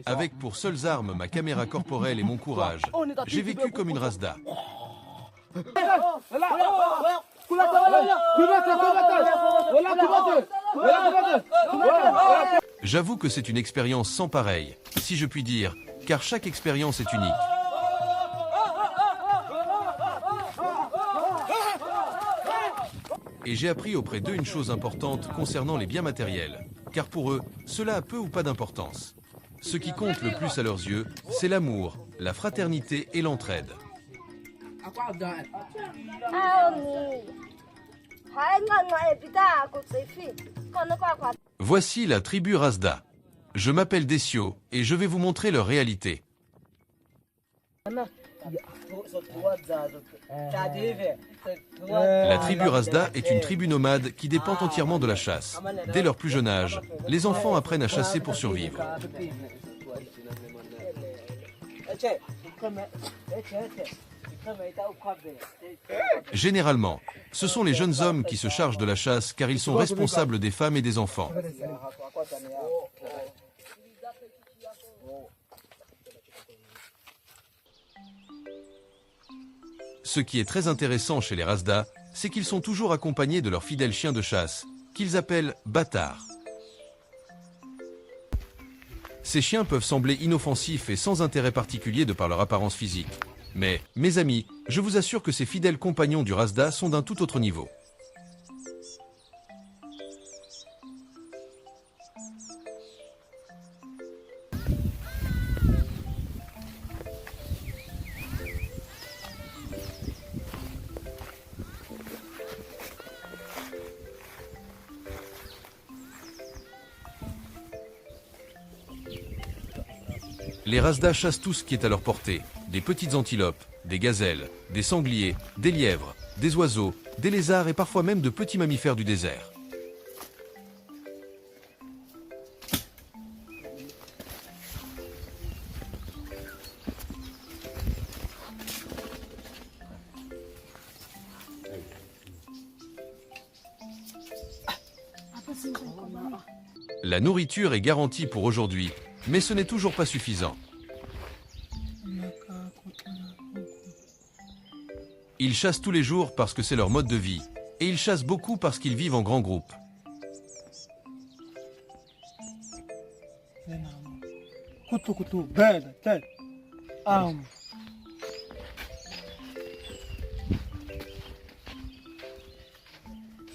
Avec pour seules armes ma caméra corporelle et mon courage, j'ai vécu comme une Razda. J'avoue que c'est une expérience sans pareille, si je puis dire, car chaque expérience est unique. Et j'ai appris auprès d'eux une chose importante concernant les biens matériels, car pour eux, cela a peu ou pas d'importance. Ce qui compte le plus à leurs yeux, c'est l'amour, la fraternité et l'entraide. Voici la tribu Razda. Je m'appelle Desio et je vais vous montrer leur réalité. La tribu Razda est une tribu nomade qui dépend entièrement de la chasse. Dès leur plus jeune âge, les enfants apprennent à chasser pour survivre. Généralement, ce sont les jeunes hommes qui se chargent de la chasse car ils sont responsables des femmes et des enfants. Ce qui est très intéressant chez les Razda, c'est qu'ils sont toujours accompagnés de leurs fidèles chiens de chasse, qu'ils appellent bâtards. Ces chiens peuvent sembler inoffensifs et sans intérêt particulier de par leur apparence physique. Mais, mes amis, je vous assure que ces fidèles compagnons du Razda sont d'un tout autre niveau. Les Razda chassent tout ce qui est à leur portée, des petites antilopes, des gazelles, des sangliers, des lièvres, des oiseaux, des lézards et parfois même de petits mammifères du désert. La nourriture est garantie pour aujourd'hui, mais ce n'est toujours pas suffisant. Ils chassent tous les jours parce que c'est leur mode de vie, et ils chassent beaucoup parce qu'ils vivent en grands groupes.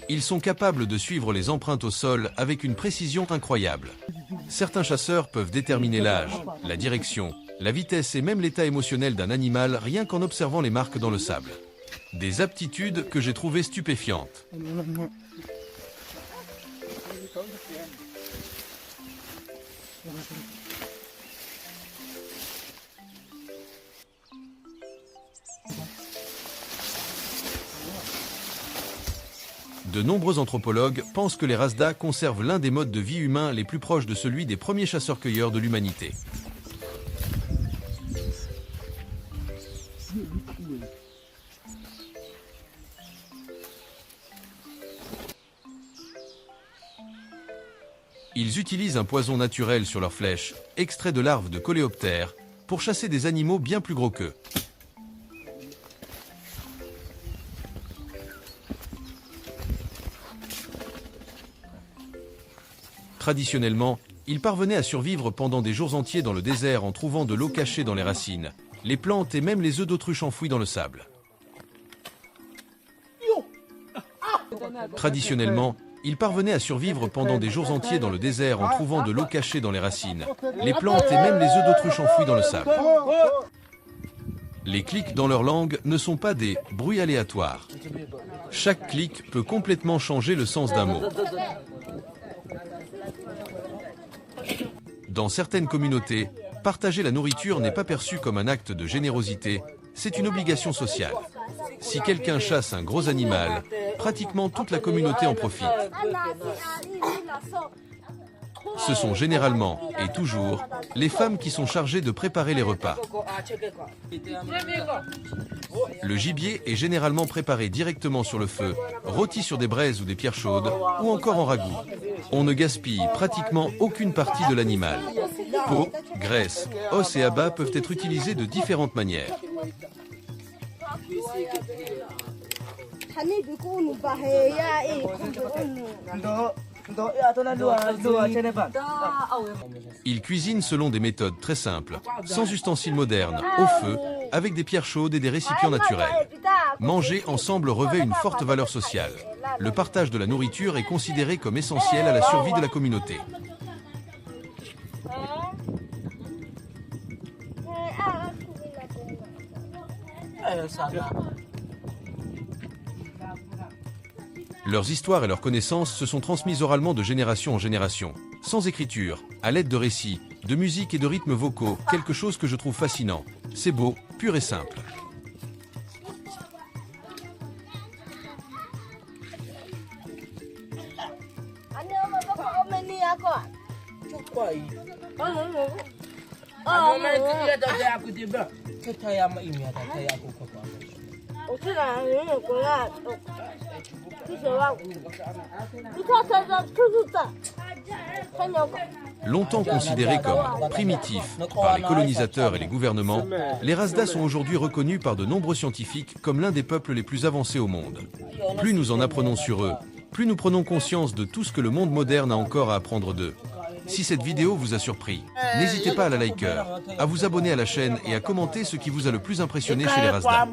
Ils sont capables de suivre les empreintes au sol avec une précision incroyable. Certains chasseurs peuvent déterminer l'âge, la direction, la vitesse et même l'état émotionnel d'un animal rien qu'en observant les marques dans le sable. Des aptitudes que j'ai trouvées stupéfiantes. De nombreux anthropologues pensent que les Razda conservent l'un des modes de vie humains les plus proches de celui des premiers chasseurs-cueilleurs de l'humanité. Ils utilisent un poison naturel sur leurs flèches, extrait de larves de coléoptères, pour chasser des animaux bien plus gros qu'eux. Traditionnellement, ils parvenaient à survivre pendant des jours entiers dans le désert en trouvant de l'eau cachée dans les racines, les plantes et même les œufs d'autruche enfouis dans le sable. Traditionnellement, ils parvenaient à survivre pendant des jours entiers dans le désert en trouvant de l'eau cachée dans les racines, les plantes et même les œufs d'autruche enfouis dans le sable. Les clics dans leur langue ne sont pas des bruits aléatoires. Chaque clic peut complètement changer le sens d'un mot. Dans certaines communautés, partager la nourriture n'est pas perçu comme un acte de générosité, c'est une obligation sociale. Si quelqu'un chasse un gros animal, pratiquement toute la communauté en profite. Ce sont généralement, et toujours, les femmes qui sont chargées de préparer les repas. Le gibier est généralement préparé directement sur le feu, rôti sur des braises ou des pierres chaudes, ou encore en ragoût. On ne gaspille pratiquement aucune partie de l'animal. Peau, graisse, os et abats peuvent être utilisés de différentes manières. Ils cuisinent selon des méthodes très simples, sans ustensiles modernes, au feu, avec des pierres chaudes et des récipients naturels. Manger ensemble revêt une forte valeur sociale. Le partage de la nourriture est considéré comme essentiel à la survie de la communauté. Leurs histoires et leurs connaissances se sont transmises oralement de génération en génération, sans écriture, à l'aide de récits, de musique et de rythmes vocaux, quelque chose que je trouve fascinant. C'est beau, pur et simple. Longtemps considérés comme primitifs par les colonisateurs et les gouvernements, les Rasdas sont aujourd'hui reconnus par de nombreux scientifiques comme l'un des peuples les plus avancés au monde. Plus nous en apprenons sur eux, plus nous prenons conscience de tout ce que le monde moderne a encore à apprendre d'eux. Si cette vidéo vous a surpris, n'hésitez pas à la liker, à vous abonner à la chaîne et à commenter ce qui vous a le plus impressionné chez les Rasdas.